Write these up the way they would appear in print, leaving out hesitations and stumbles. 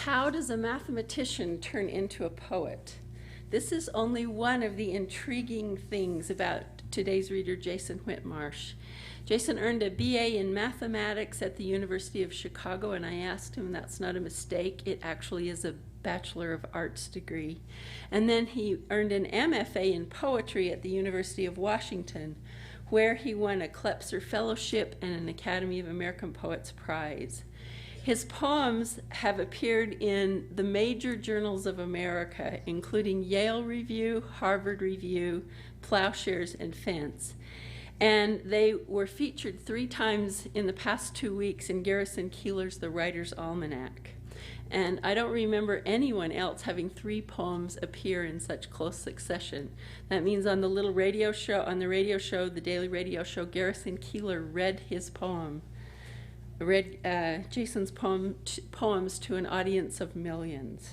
How does a mathematician turn into a poet? This is only one of the intriguing things about today's reader, Jason Whitmarsh. Jason earned a BA in mathematics at the University of Chicago, and I asked him, that's not a mistake, it actually is a Bachelor of Arts degree. And then he earned an MFA in poetry at the University of Washington, where he won a Klepser Fellowship and an Academy of American Poets Prize. His poems have appeared in the major journals of America, including Yale Review, Harvard Review, Plowshares, and Fence. And they were featured 3 times in the past 2 weeks in Garrison Keillor's The Writer's Almanac. And I don't remember anyone else having 3 poems appear in such close succession. That means on the little radio show, the daily radio show, Garrison Keillor read his poem. Jason's poems to an audience of millions.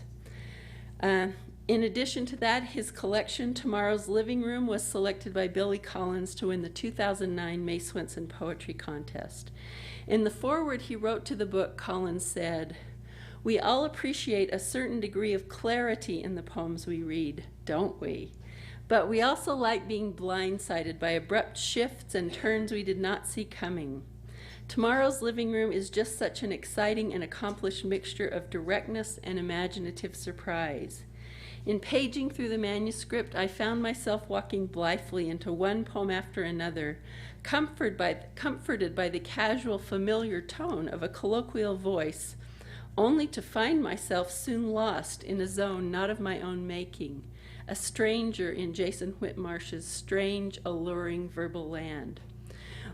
In addition to that, his collection, Tomorrow's Living Room, was selected by Billy Collins to win the 2009 May Swenson Poetry Contest. In the foreword he wrote to the book, Collins said, "We all appreciate a certain degree of clarity in the poems we read, don't we? But we also like being blindsided by abrupt shifts and turns we did not see coming. Tomorrow's Living Room is just such an exciting and accomplished mixture of directness and imaginative surprise. In paging through the manuscript, I found myself walking blithely into one poem after another, comforted by the casual, familiar tone of a colloquial voice, only to find myself soon lost in a zone not of my own making, a stranger in Jason Whitmarsh's strange, alluring verbal land.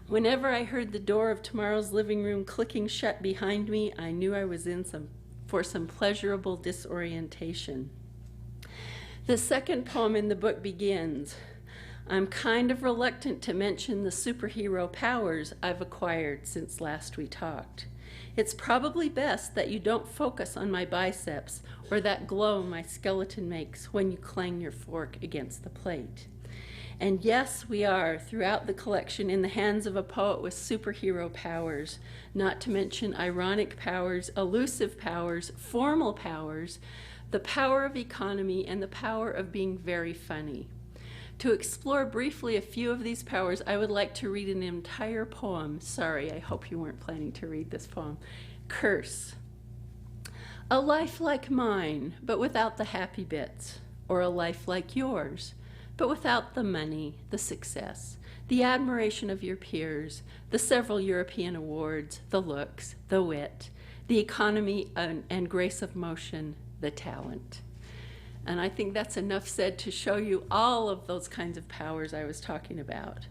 Whenever I heard the door of Tomorrow's Living Room clicking shut behind me, I knew I was in for some pleasurable disorientation." The second poem in the book begins, "I'm kind of reluctant to mention the superhero powers I've acquired since last we talked. It's probably best that you don't focus on my biceps or that glow my skeleton makes when you clang your fork against the plate. And yes, we are, throughout the collection, in the hands of a poet with superhero powers, not to mention ironic powers, elusive powers, formal powers, the power of economy, and the power of being very funny. To explore briefly a few of these powers, I would like to read an entire poem. Sorry, I hope you weren't planning to read this poem. Curse. A life like mine, but without the happy bits, or a life like yours, but without the money, the success, the admiration of your peers, the several European awards, the looks, the wit, the economy and grace of motion, the talent." And I think that's enough said to show you all of those kinds of powers I was talking about.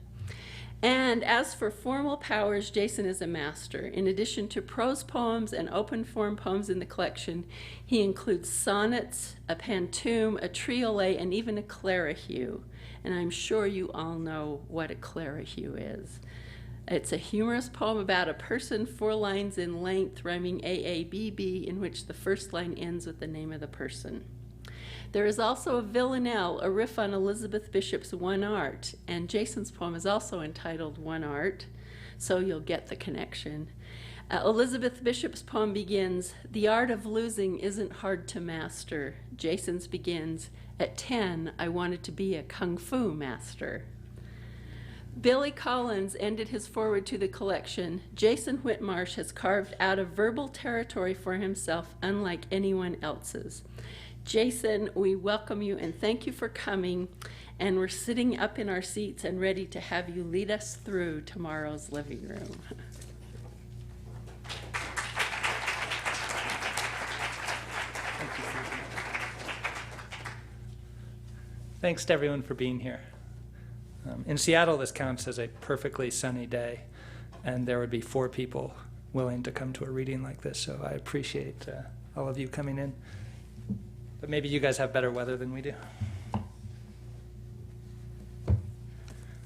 And as for formal powers, Jason is a master. In addition to prose poems and open form poems in the collection, he includes sonnets, a pantoum, a triolet, and even a clerihew. And I'm sure you all know what a clerihew is. It's a humorous poem about a person 4 lines in length, rhyming AABB, in which the first line ends with the name of the person. There is also a villanelle, a riff on Elizabeth Bishop's One Art, and Jason's poem is also entitled One Art, so you'll get the connection. Elizabeth Bishop's poem begins, "The art of losing isn't hard to master." Jason's begins, "At 10, I wanted to be a kung fu master." Billy Collins ended his foreword to the collection, "Jason Whitmarsh has carved out a verbal territory for himself unlike anyone else's." Jason, we welcome you and thank you for coming, and we're sitting up in our seats and ready to have you lead us through Tomorrow's Living Room. Thanks to everyone for being here. In Seattle, this counts as a perfectly sunny day, and there would be 4 people willing to come to a reading like this, so I appreciate all of you coming in. But maybe you guys have better weather than we do.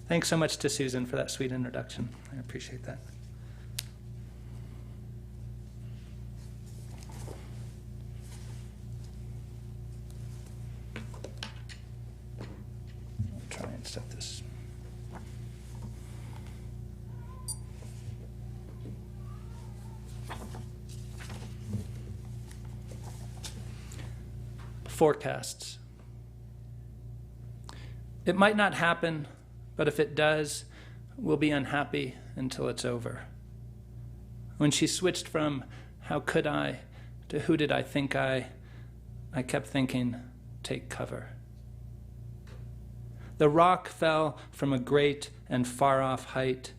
Thanks so much to Susan for that sweet introduction. I appreciate that. I'll try and set this. Forecasts. It might not happen, but if it does, we'll be unhappy until it's over. When she switched from how could I to who did I think I kept thinking, take cover. The rock fell from a great and far-off height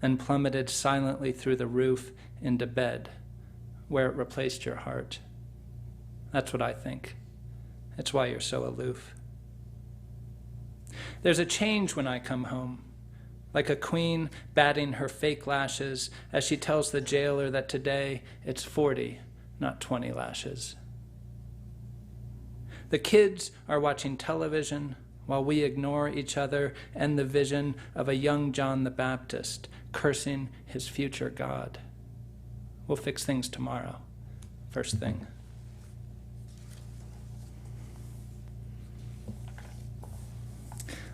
and plummeted silently through the roof into bed, where it replaced your heart. That's what I think. It's why you're so aloof. There's a change when I come home, like a queen batting her fake lashes as she tells the jailer that today it's 40, not 20 lashes. The kids are watching television while we ignore each other and the vision of a young John the Baptist cursing his future God. We'll fix things tomorrow, first thing.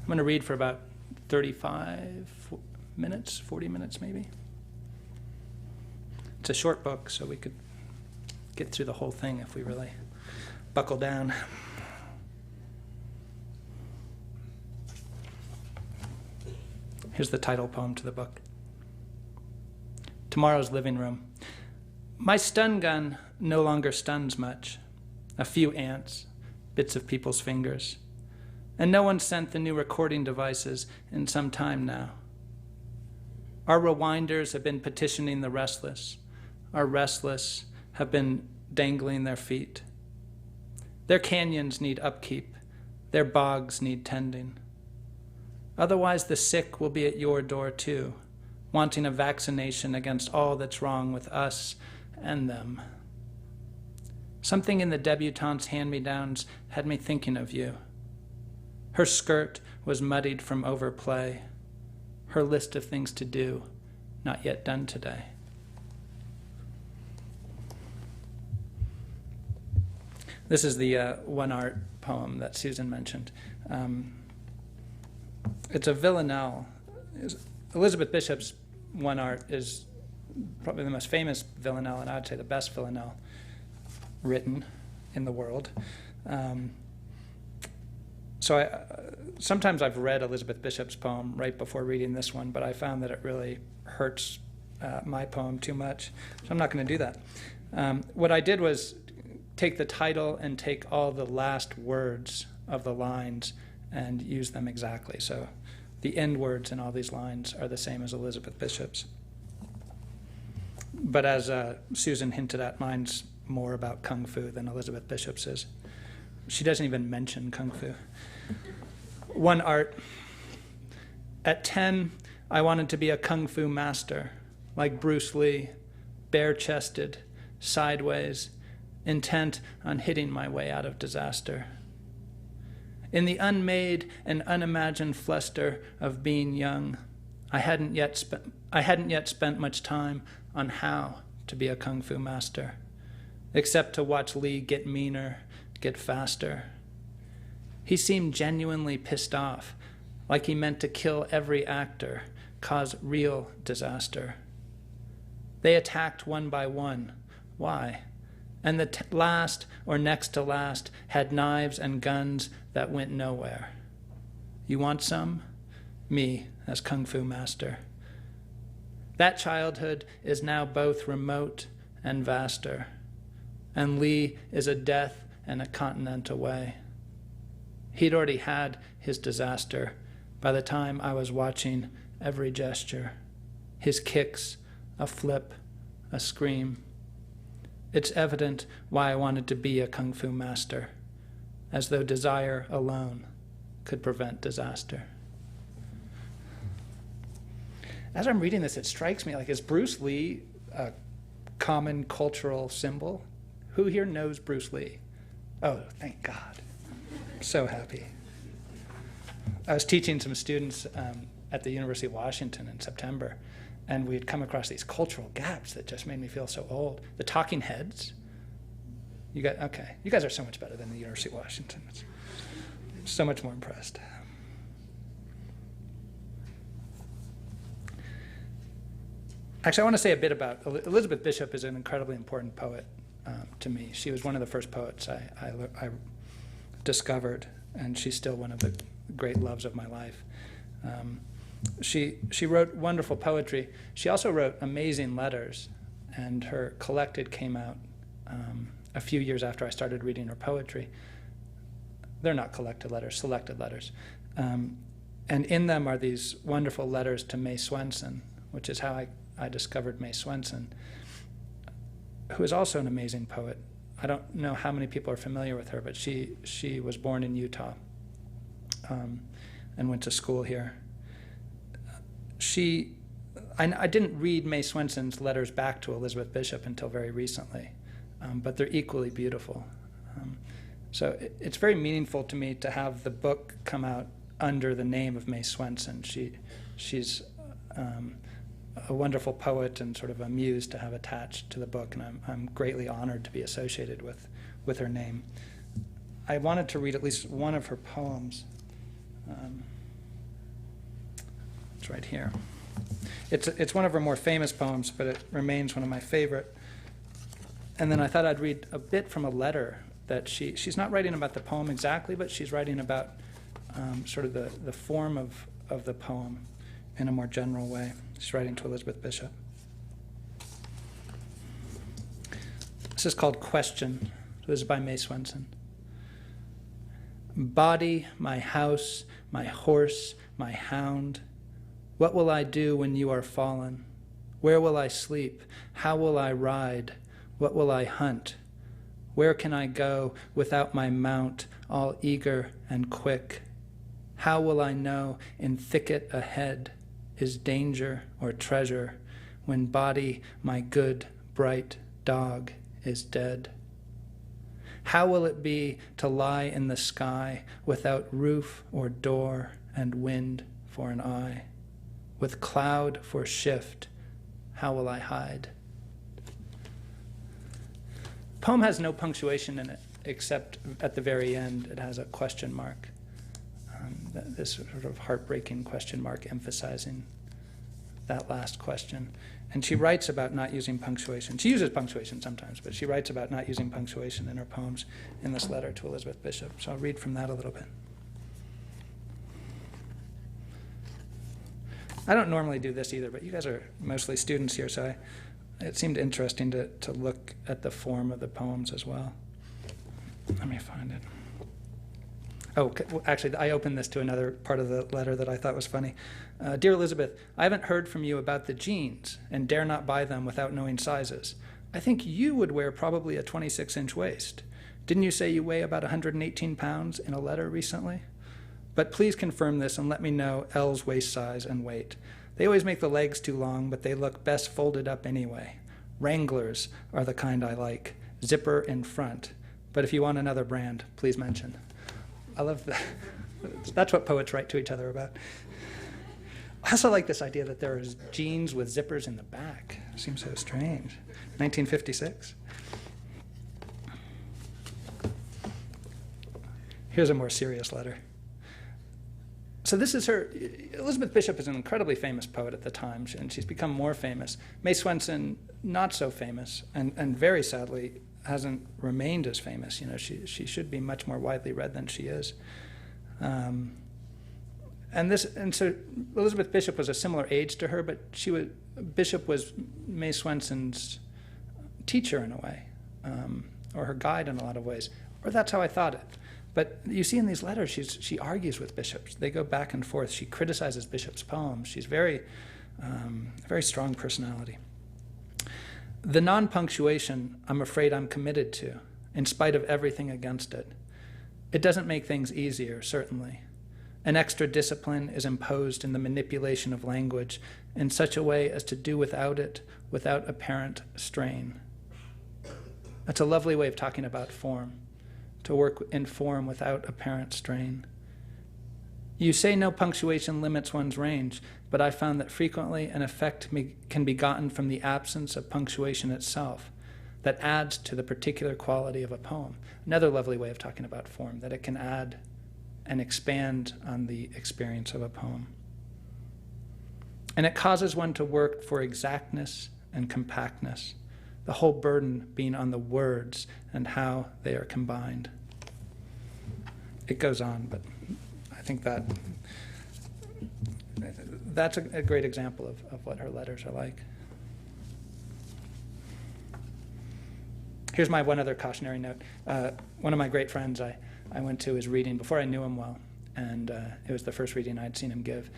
I'm going to read for about 35 minutes, 40 minutes maybe. It's a short book, so we could get through the whole thing if we really buckle down. Here's the title poem to the book. Tomorrow's living room. My stun gun no longer stuns much. A few ants, bits of people's fingers. And no one sent the new recording devices in some time now. Our rewinders have been petitioning the restless. Our restless have been dangling their feet. Their canyons need upkeep. Their bogs need tending. Otherwise, the sick will be at your door too, wanting a vaccination against all that's wrong with us and them. Something in the debutante's hand-me-downs had me thinking of you. Her skirt was muddied from overplay. Her list of things to do, not yet done today. This is the one art poem that Susan mentioned. It's a villanelle. Elizabeth Bishop's one art is probably the most famous villanelle, and I would say the best villanelle written in the world. Sometimes I've read Elizabeth Bishop's poem right before reading this one, but I found that it really hurts my poem too much, so I'm not going to do that. What I did was take the title and take all the last words of the lines and use them exactly. So the end words in all these lines are the same as Elizabeth Bishop's. But as Susan hinted at, mine's more about Kung Fu than Elizabeth Bishop's is. She doesn't even mention Kung Fu. One art. At 10, I wanted to be a Kung Fu master, like Bruce Lee, bare-chested, sideways, intent on hitting my way out of disaster. In the unmade and unimagined fluster of being young, I hadn't yet spent much time on how to be a Kung Fu master, except to watch Lee get meaner, get faster. He seemed genuinely pissed off, like he meant to kill every actor, cause real disaster. They attacked one by one. Why? And the last or next to last had knives and guns that went nowhere. You want some? Me as Kung Fu master. That childhood is now both remote and vaster, and Lee is a death and a continent away. He'd already had his disaster by the time I was watching every gesture, his kicks, a flip, a scream. It's evident why I wanted to be a Kung Fu master, as though desire alone could prevent disaster. As I'm reading this, it strikes me, like, is Bruce Lee a common cultural symbol? Who here knows Bruce Lee? Oh, thank God. I'm so happy. I was teaching some students at the University of Washington in September, and we'd come across these cultural gaps that just made me feel so old. The Talking Heads. You guys are so much better than the University of Washington. So much more impressed. Actually, I want to say a bit about Elizabeth Bishop is an incredibly important poet to me. She was one of the first poets I discovered, and she's still one of the great loves of my life. She wrote wonderful poetry. She also wrote amazing letters, and her Collected came out a few years after I started reading her poetry. They're not collected letters, selected letters. And in them are these wonderful letters to May Swenson, which is how I discovered May Swenson, who is also an amazing poet. I don't know how many people are familiar with her, but she was born in Utah and went to school here. I didn't read May Swenson's letters back to Elizabeth Bishop until very recently, but they're equally beautiful. So it's very meaningful to me to have the book come out under the name of May Swenson. She's a wonderful poet and sort of a muse to have attached to the book, and I'm greatly honored to be associated with her name. I wanted to read at least one of her poems. It's right here. It's one of her more famous poems, but it remains one of my favorite. And then I thought I'd read a bit from a letter that she's not writing about the poem exactly, but she's writing about sort of the form of the poem in a more general way. She's writing to Elizabeth Bishop. This is called Question. This is by May Swenson. Body, my house, my horse, my hound, what will I do when you are fallen? Where will I sleep? How will I ride? What will I hunt? Where can I go without my mount, all eager and quick? How will I know in thicket ahead is danger or treasure when body, my good, bright dog, is dead? How will it be to lie in the sky without roof or door and wind for an eye? With cloud for shift, how will I hide? The poem has no punctuation in it, except at the very end it has a question mark. This sort of heartbreaking question mark emphasizing that last question. And she writes about not using punctuation. She uses punctuation sometimes, but she writes about not using punctuation in her poems in this letter to Elizabeth Bishop. So I'll read from that a little bit. I don't normally do this either, but you guys are mostly students here, so it seemed interesting to look at the form of the poems as well. Let me find it. Oh, actually, I opened this to another part of the letter that I thought was funny. Dear Elizabeth, I haven't heard from you about the jeans and dare not buy them without knowing sizes. I think you would wear probably a 26-inch waist. Didn't you say you weigh about 118 pounds in a letter recently? But please confirm this and let me know L's waist size and weight. They always make the legs too long, but they look best folded up anyway. Wranglers are the kind I like, zipper in front. But if you want another brand, please mention. I love that. That's what poets write to each other about. I also like this idea that there is jeans with zippers in the back. It seems so strange. 1956. Here's a more serious letter. So this is her. Elizabeth Bishop is an incredibly famous poet at the time, and she's become more famous. May Swenson, not so famous, and very sadly hasn't remained as famous. You know, she should be much more widely read than she is. And so Elizabeth Bishop was a similar age to her, but Bishop was May Swenson's teacher in a way, or her guide in a lot of ways, or that's how I thought it. But you see in these letters, she argues with Bishop. They go back and forth. She criticizes Bishop's poems. She's very strong personality. The non-punctuation, I'm afraid I'm committed to, in spite of everything against it. It doesn't make things easier, certainly. An extra discipline is imposed in the manipulation of language in such a way as to do without it, without apparent strain. That's a lovely way of talking about form. To work in form without apparent strain. You say no punctuation limits one's range, but I found that frequently an effect can be gotten from the absence of punctuation itself that adds to the particular quality of a poem. Another lovely way of talking about form, that it can add and expand on the experience of a poem. And it causes one to work for exactness and compactness, the whole burden being on the words and how they are combined. it goes on, but I think that's a great example of what her letters are like. Here's my one other cautionary note. One of my great friends, I went to his reading before I knew him well, and it was the first reading I'd seen him give.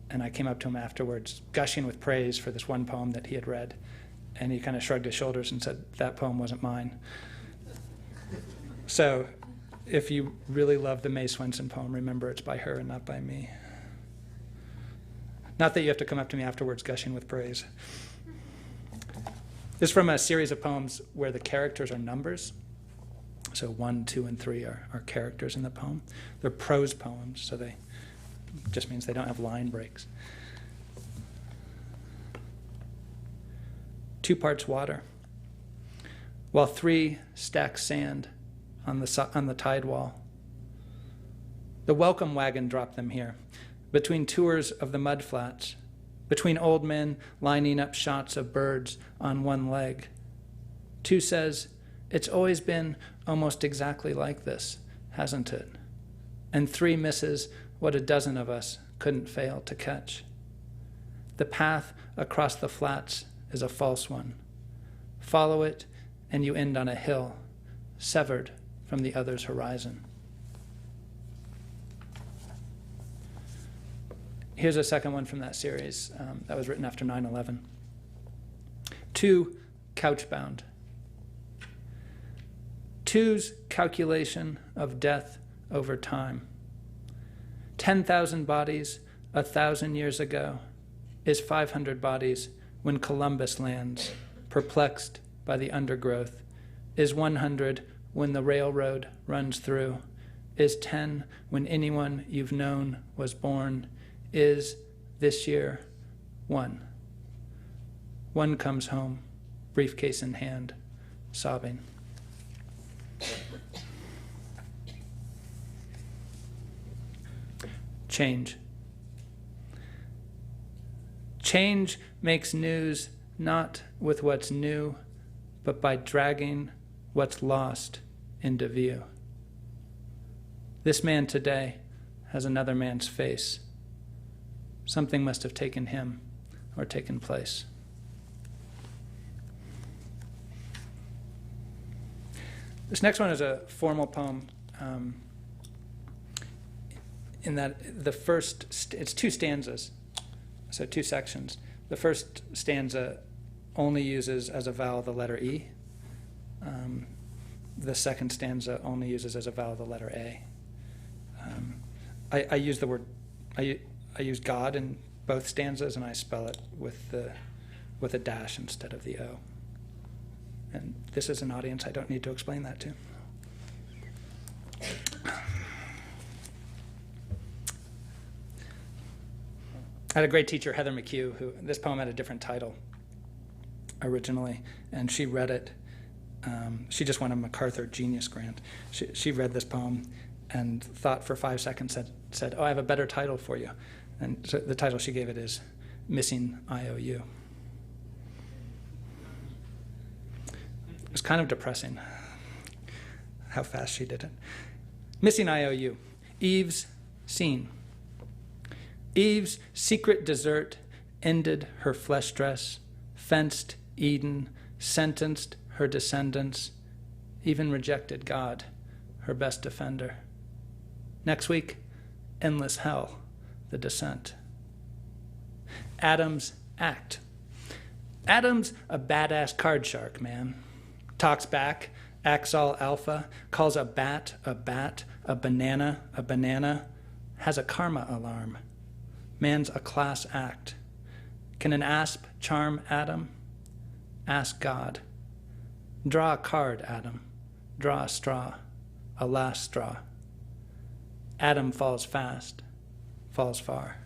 And I came up to him afterwards, gushing with praise for this one poem that he had read. And he kind of shrugged his shoulders and said, "That poem wasn't mine." So if you really love the Mae Swenson poem, remember it's by her and not by me. Not that you have to come up to me afterwards gushing with praise. This is from a series of poems where the characters are numbers. So 1, 2, and 3 are characters in the poem. They're prose poems, so they just means they don't have line breaks. 2 parts water, while 3 stack sand on the tide wall. The welcome wagon dropped them here, between tours of the mud flats, between old men lining up shots of birds on one leg. 2 says, "It's always been almost exactly like this, hasn't it?" And 3 misses what a dozen of us couldn't fail to catch. The path across the flats is a false one. Follow it, and you end on a hill, severed from the other's horizon. Here's a second one from that series that was written after 9/11. 2, couchbound. 2's calculation of death over time. 10,000 bodies 1,000 years ago is 500 bodies when Columbus lands, perplexed by the undergrowth, is 100 when the railroad runs through, is 10 when anyone you've known was born, is this year 1. 1 comes home, briefcase in hand, sobbing. Change. Change makes news not with what's new, but by dragging what's lost into view. This man today has another man's face. Something must have taken him or taken place. This next one is a formal poem. In that it's 2 stanzas, so 2 sections. The first stanza only uses as a vowel the letter E. The second stanza only uses as a vowel the letter A. I use the word, I use God in both stanzas, and I spell it with a dash instead of the O. And this is an audience I don't need to explain that to. I had a great teacher, Heather McHugh, who this poem had a different title originally, and she read it. She just won a MacArthur Genius Grant. She read this poem and thought for 5 seconds, said, "Oh, I have a better title for you." And so the title she gave it is Missing IOU. It was kind of depressing how fast she did it. Missing IOU. Eve's scene. Eve's secret desert ended her flesh dress, fenced Eden, sentenced her descendants, even rejected God, her best defender. Next week, endless hell, the descent. Adam's act. Adam's a badass card shark, man. Talks back, acts all alpha, calls a bat, a banana, has a karma alarm. Man's a class act. Can an asp charm Adam? Ask God. Draw a card, Adam. Draw a straw, a last straw. Adam falls fast, falls far.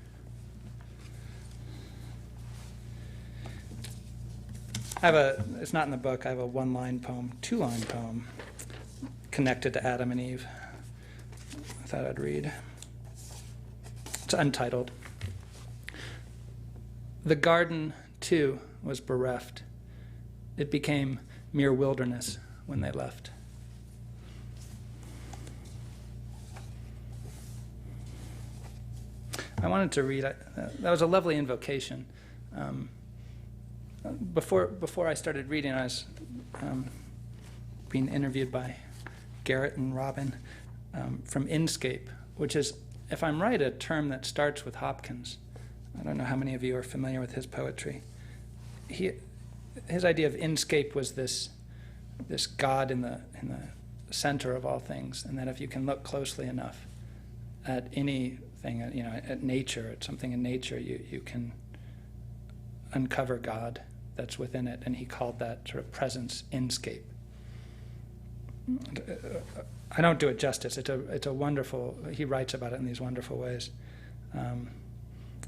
It's not in the book, I have a 1-line poem, 2-line poem connected to Adam and Eve. I thought I'd read. It's untitled. The garden, too, was bereft. It became mere wilderness when they left. I wanted to read, that was a lovely invocation. Before I started reading, I was being interviewed by Garrett and Robin from Inscape, which is, if I'm right, a term that starts with Hopkins. I don't know how many of you are familiar with his poetry. His idea of inscape was this God in the center of all things, and that if you can look closely enough at anything, at nature, at something in nature, you can uncover God that's within it, and he called that sort of presence inscape. I don't do it justice. It's a wonderful. He writes about it in these wonderful ways.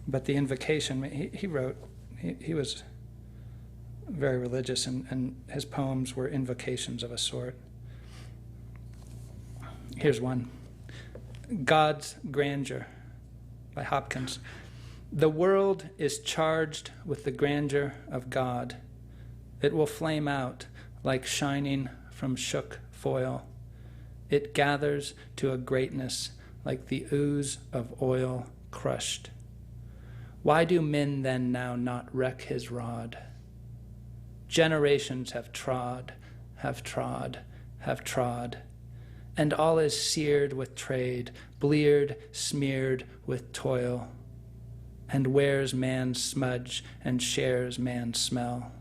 But the invocation he wrote, he was very religious, and his poems were invocations of a sort. Here's one. God's Grandeur by Hopkins. The world is charged with the grandeur of God. It will flame out like shining from shook foil. It gathers to a greatness like the ooze of oil crushed. Why do men then now not wreck his rod? Generations have trod, and all is seared with trade, bleared, smeared with toil, and wears man's smudge and shares man's smell.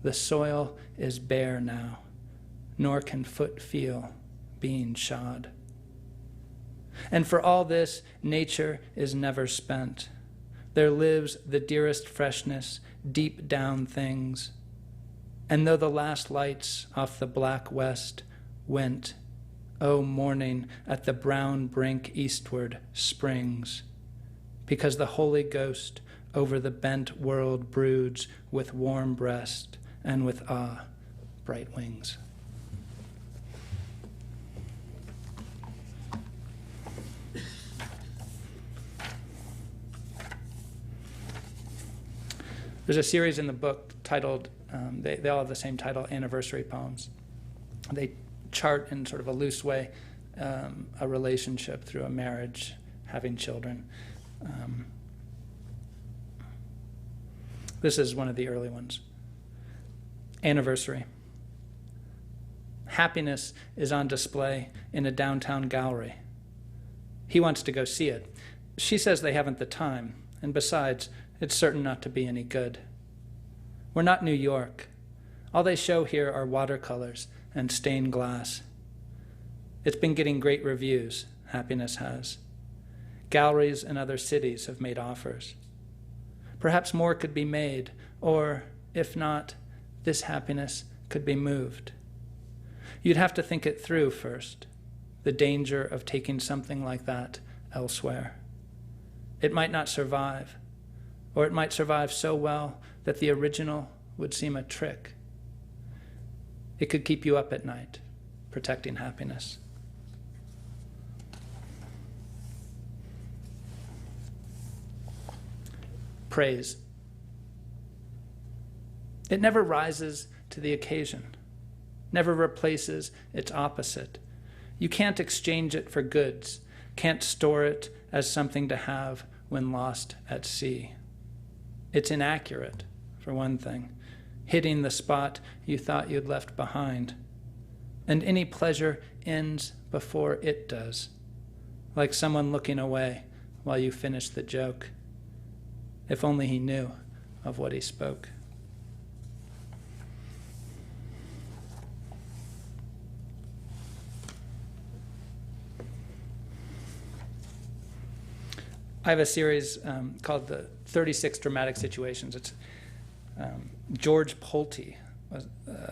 The soil is bare now, nor can foot feel being shod. And for all this, nature is never spent. There lives the dearest freshness, deep down things. And though the last lights off the black west went, O morning at the brown brink eastward springs, because the Holy Ghost over the bent world broods with warm breast and with bright wings. There's a series in the book titled, they all have the same title, Anniversary Poems. They chart in sort of a loose way a relationship through a marriage, having children. This is one of the early ones. Anniversary. Happiness is on display in a downtown gallery. He wants to go see it. She says they haven't the time, and besides, it's certain not to be any good. We're not New York. All they show here are watercolors and stained glass. It's been getting great reviews, Happiness has. Galleries in other cities have made offers. Perhaps more could be made, or, if not, this Happiness could be moved. You'd have to think it through first, the danger of taking something like that elsewhere. It might not survive, or it might survive so well that the original would seem a trick. It could keep you up at night, protecting happiness. Praise. It never rises to the occasion, never replaces its opposite. You can't exchange it for goods, can't store it as something to have when lost at sea. It's inaccurate, for one thing, hitting the spot you thought you'd left behind. And any pleasure ends before it does, like someone looking away while you finish the joke. If only he knew of what he spoke. I have a series called the 36 Dramatic Situations. It's George Pulte, was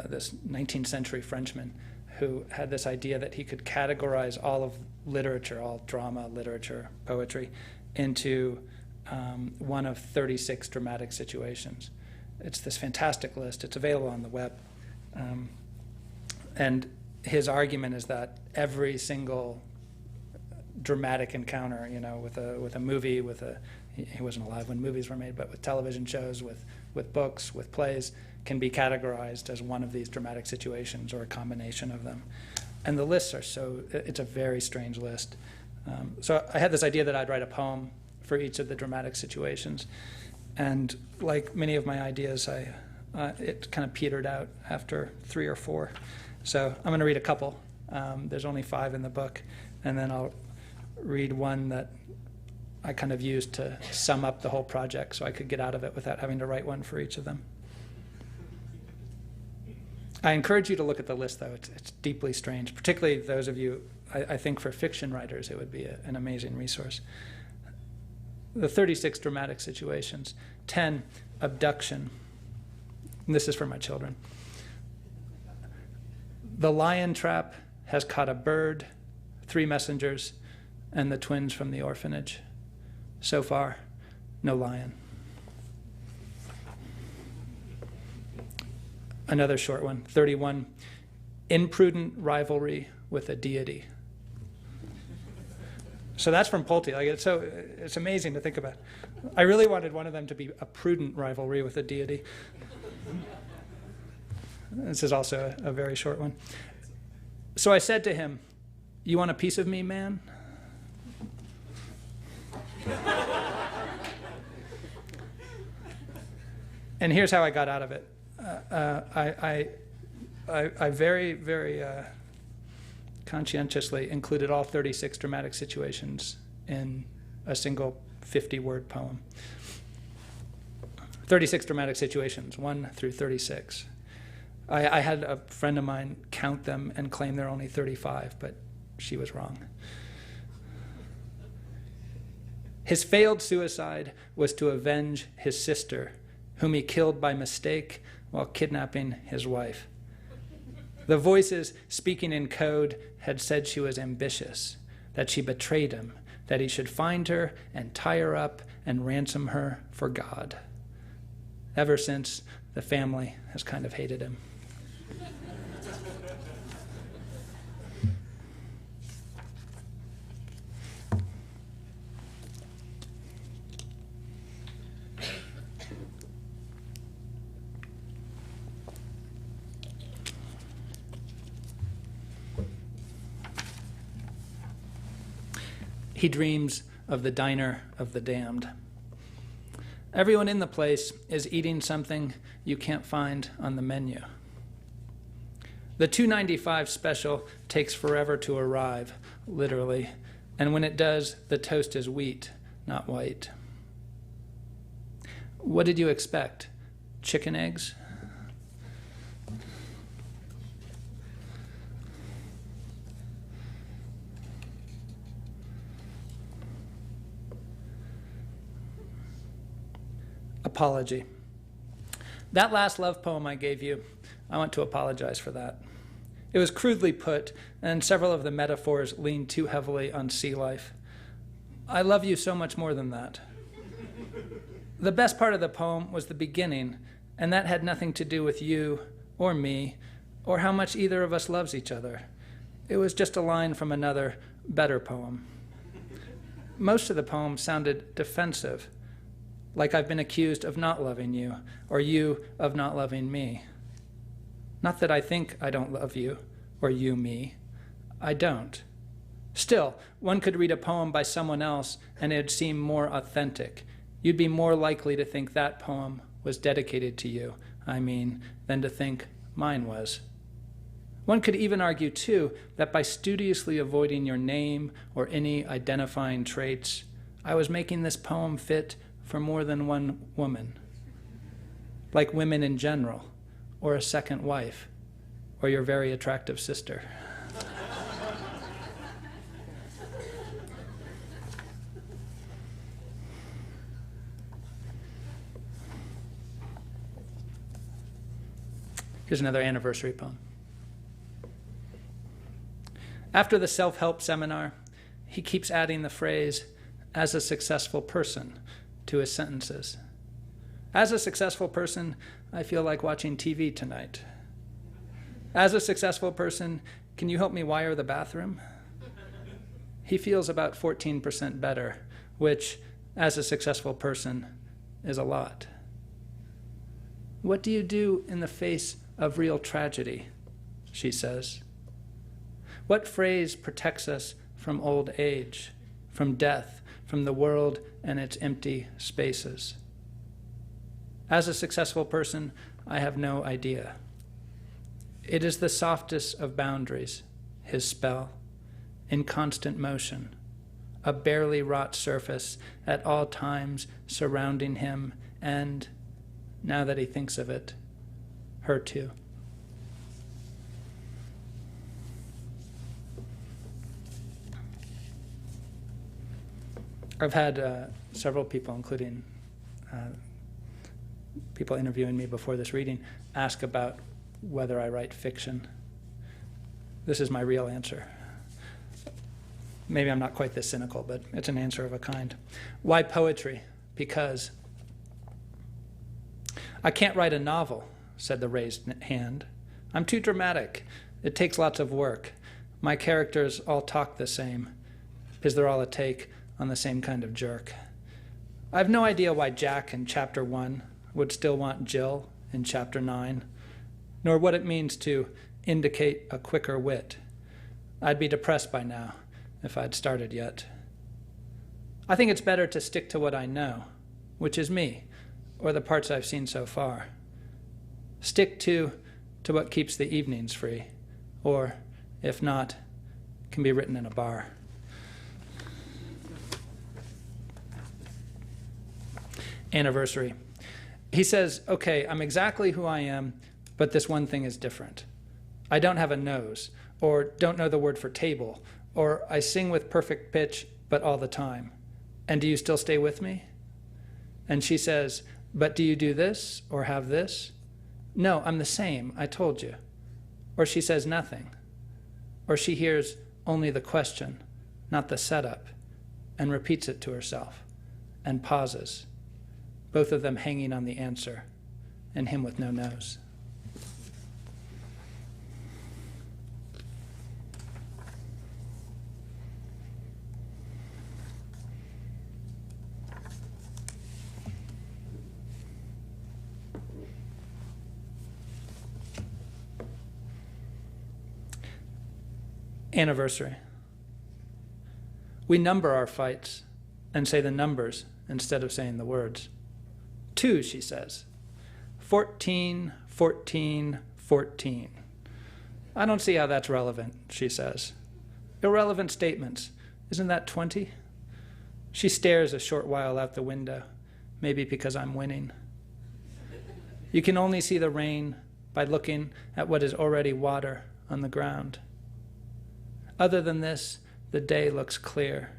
this 19th century Frenchman who had this idea that he could categorize all of literature, all drama, literature, poetry, into one of 36 dramatic situations. It's this fantastic list. It's available on the web. And his argument is that every single dramatic encounter, with a movie, he wasn't alive when movies were made, but with television shows, with books, with plays, can be categorized as one of these dramatic situations or a combination of them. And the lists are it's a very strange list. So I had this idea that I'd write a poem for each of the dramatic situations. And like many of my ideas, it kind of petered out after 3 or 4. So I'm going to read a couple. There's only 5 in the book, and then I'll read one that I kind of used to sum up the whole project so I could get out of it without having to write one for each of them. I encourage you to look at the list, though. It's deeply strange, particularly those of you, I think for fiction writers, it would be an amazing resource. The 36 dramatic situations. 10, abduction. And this is for my children. The lion trap has caught a bird, 3 messengers, and the twins from the orphanage. So far, no lion. Another short one, 31, imprudent rivalry with a deity. So that's from Pulte. It's amazing to think about. I really wanted one of them to be a prudent rivalry with a deity. This is also a very short one. So I said to him, "You want a piece of me, man?" And here's how I got out of it. I very, very conscientiously included all 36 dramatic situations in a single 50-word poem. 36 dramatic situations, 1 through 36. I had a friend of mine count them and claim they're only 35, but she was wrong. His failed suicide was to avenge his sister, whom he killed by mistake while kidnapping his wife. The voices speaking in code had said she was ambitious, that she betrayed him, that he should find her and tie her up and ransom her for God. Ever since, the family has kind of hated him. He dreams of the diner of the damned. Everyone in the place is eating something you can't find on the menu. The $2.95 special takes forever to arrive, literally, and when it does, the toast is wheat, not white. What did you expect? Chicken eggs? Apology. That last love poem I gave you, I want to apologize for that. It was crudely put, and several of the metaphors leaned too heavily on sea life. I love you so much more than that. The best part of the poem was the beginning, and that had nothing to do with you or me or how much either of us loves each other. It was just a line from another, better poem. Most of the poem sounded defensive, like I've been accused of not loving you, or you of not loving me. Not that I think I don't love you, or you me. I don't. Still, one could read a poem by someone else and it'd seem more authentic. You'd be more likely to think that poem was dedicated to you, than to think mine was. One could even argue, too, that by studiously avoiding your name or any identifying traits, I was making this poem fit for more than one woman, like women in general, or a second wife, or your very attractive sister. Here's another anniversary poem. After the self-help seminar, he keeps adding the phrase, "as a successful person," to his sentences. As a successful person, I feel like watching TV tonight. As a successful person, can you help me wire the bathroom? He feels about 14% better, which, as a successful person, is a lot. What do you do in the face of real tragedy? She says. What phrase protects us from old age, from death, from the world and its empty spaces. As a successful person, I have no idea. It is the softest of boundaries, his spell, in constant motion, a barely wrought surface at all times surrounding him and, now that he thinks of it, her too. I've had several people, including people interviewing me before this reading, ask about whether I write fiction. This is my real answer. Maybe I'm not quite this cynical, but it's an answer of a kind. Why poetry? Because I can't write a novel, said the raised hand. I'm too dramatic. It takes lots of work. My characters all talk the same, because they're all a take on the same kind of jerk. I have no idea why Jack in chapter 1 would still want Jill in chapter 9, nor what it means to indicate a quicker wit. I'd be depressed by now if I'd started yet. I think it's better to stick to what I know, which is me, or the parts I've seen so far. Stick to what keeps the evenings free, or, if not, can be written in a bar. Anniversary. He says, okay, I'm exactly who I am, but this one thing is different. I don't have a nose, or don't know the word for table, or I sing with perfect pitch, but all the time. And do you still stay with me? And she says, but do you do this, or have this? No, I'm the same, I told you. Or she says nothing. Or she hears only the question, not the setup, and repeats it to herself, and pauses, both of them hanging on the answer, and him with no nose. Anniversary. We number our fights and say the numbers instead of saying the words. 2, she says. 14, 14, 14. I don't see how that's relevant, she says. Irrelevant statements. Isn't that 20? She stares a short while out the window, maybe because I'm winning. You can only see the rain by looking at what is already water on the ground. Other than this, the day looks clear.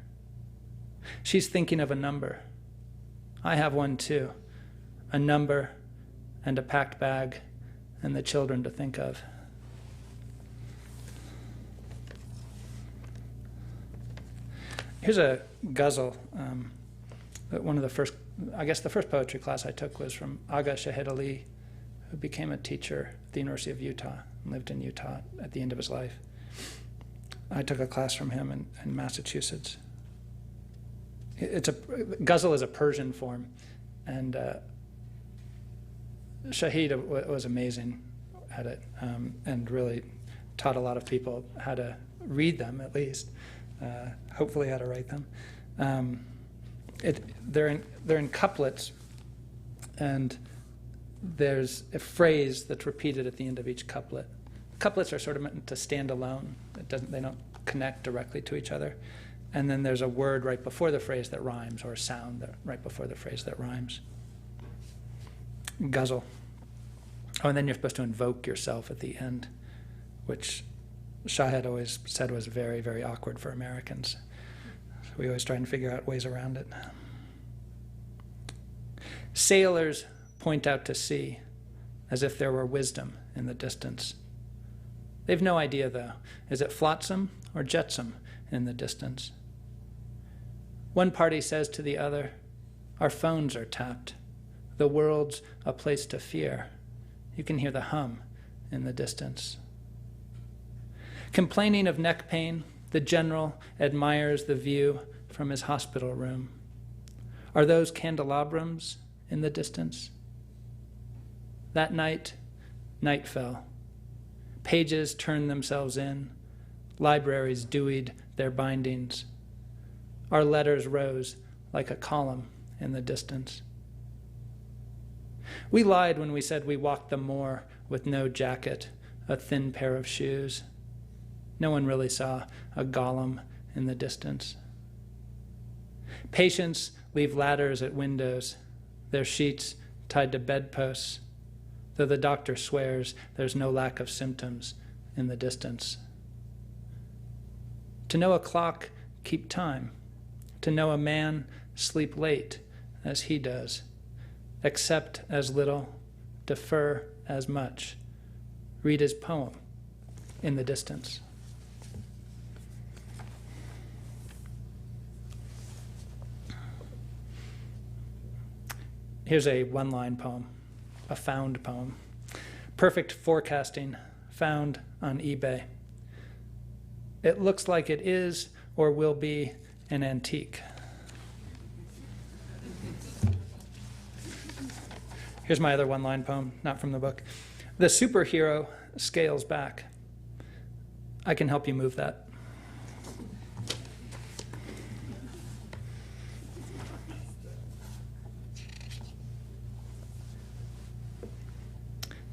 She's thinking of a number. I have one too. A number and a packed bag and the children to think of. Here's a ghazal. One of the first, I guess the first poetry class I took was from Aga Shahid Ali, who became a teacher at the University of Utah and lived in Utah at the end of his life. I took a class from him in Massachusetts. Ghazal is a Persian form, and Shahid was amazing at it, and really taught a lot of people how to read them, at least, hopefully how to write them. They're in couplets, and there's a phrase that's repeated at the end of each couplet. Couplets are sort of meant to stand alone. They don't connect directly to each other. And then there's a word right before the phrase that rhymes, or a sound right before the phrase that rhymes. Ghazal. Oh, and then you're supposed to invoke yourself at the end, which Shah had always said was very, very awkward for Americans. So we always try and figure out ways around it. Sailors point out to sea as if there were wisdom in the distance. They've no idea, though. Is it flotsam or jetsam in the distance? One party says to the other, our phones are tapped. The world's a place to fear. You can hear the hum in the distance. Complaining of neck pain, the general admires the view from his hospital room. Are those candelabras in the distance? That night, night fell. Pages turned themselves in. Libraries dewied their bindings. Our letters rose like a column in the distance. We lied when we said we walked the moor with no jacket, a thin pair of shoes. No one really saw a golem in the distance. Patients leave ladders at windows, their sheets tied to bedposts, though the doctor swears there's no lack of symptoms in the distance. To know a clock, keep time. To know a man, sleep late, as he does. Accept as little, defer as much. Read his poem in the distance. Here's a one-line poem, a found poem. Perfect forecasting, found on eBay. It looks like it is or will be an antique. Here's my other one-line poem, not from the book. The superhero scales back. I can help you move that.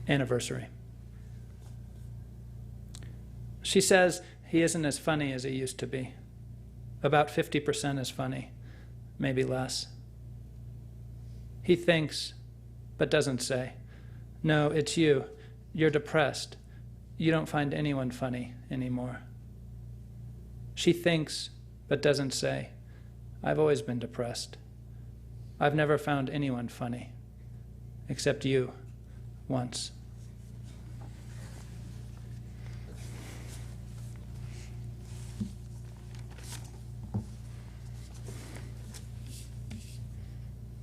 Anniversary. She says he isn't as funny as he used to be. About 50% as funny, maybe less. He thinks, but doesn't say. No, it's you. You're depressed. You don't find anyone funny anymore. She thinks, but doesn't say. I've always been depressed. I've never found anyone funny, except you, once.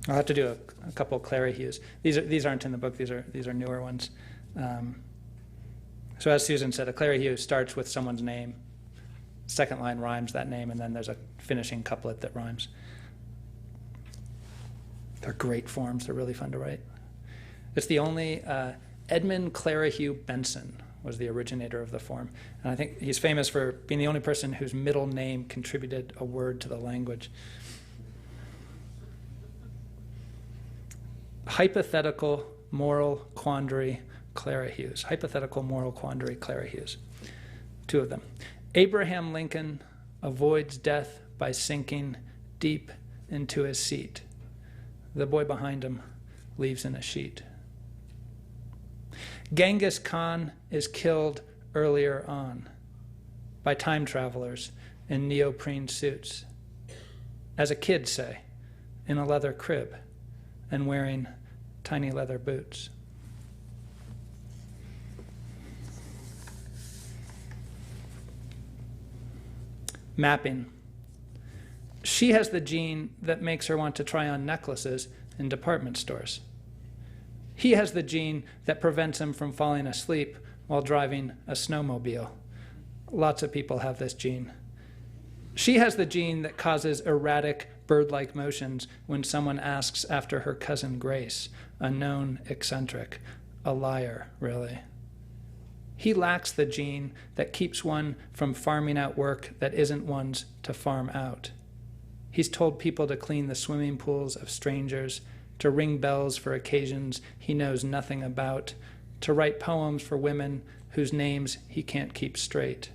I'll have to do a couple of Clara Hughes. These aren't in the book. These are newer ones. So as Susan said, a Clara Hughes starts with someone's name. Second line rhymes that name, and then there's a finishing couplet that rhymes. They're great forms. They're really fun to write. It's the only Edmund Clara Hugh Benson was the originator of the form, and I think he's famous for being the only person whose middle name contributed a word to the language. Hypothetical moral quandary, Clara Hughes. Hypothetical moral quandary, Clara Hughes. Two of them. Abraham Lincoln avoids death by sinking deep into his seat. The boy behind him leaves in a sheet. Genghis Khan is killed earlier on by time travelers in neoprene suits. As a kid, say, in a leather crib, and wearing tiny leather boots. Mapping. She has the gene that makes her want to try on necklaces in department stores. He has the gene that prevents him from falling asleep while driving a snowmobile. Lots of people have this gene. She has the gene that causes erratic, bird-like motions when someone asks after her cousin Grace, a known eccentric, a liar, really. He lacks the gene that keeps one from farming out work that isn't one's to farm out. He's told people to clean the swimming pools of strangers, to ring bells for occasions he knows nothing about, to write poems for women whose names he can't keep straight.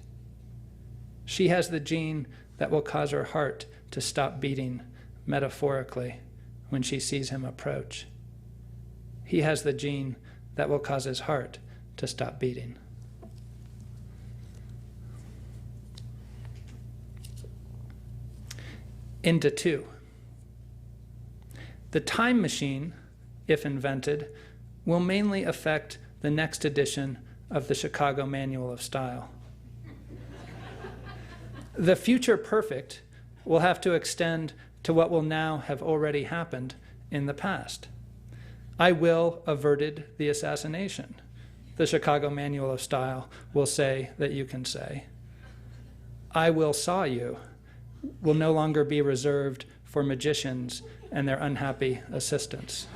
She has the gene that will cause her heart to stop beating, metaphorically, when she sees him approach. He has the gene that will cause his heart to stop beating. Into two. The time machine, if invented, will mainly affect the next edition of the Chicago Manual of Style. The future perfect will have to extend to what will now have already happened in the past. I will averted the assassination. The Chicago Manual of Style will say that you can say. I will saw you will no longer be reserved for magicians and their unhappy assistants.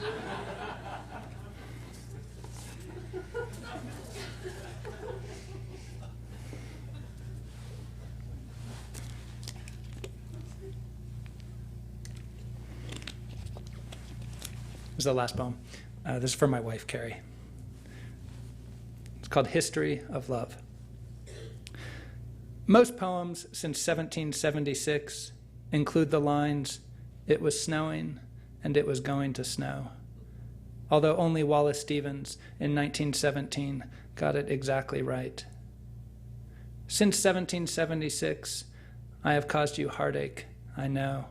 is the last poem. This is for my wife, Carrie. It's called History of Love. Most poems since 1776 include the lines, "It was snowing and it was going to snow," although only Wallace Stevens in 1917 got it exactly right. Since 1776, I have caused you heartache, I know,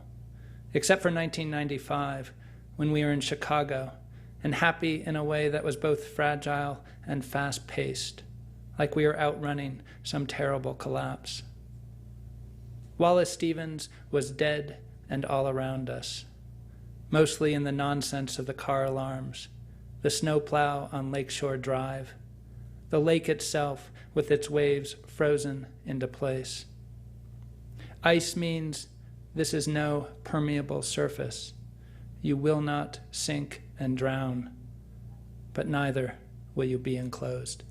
except for 1995, when we were in Chicago, and happy in a way that was both fragile and fast-paced, like we were outrunning some terrible collapse. Wallace Stevens was dead and all around us, mostly in the nonsense of the car alarms, the snowplow on Lakeshore Drive, the lake itself with its waves frozen into place. Ice means this is no permeable surface. You will not sink and drown, but neither will you be enclosed.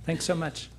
Thanks so much.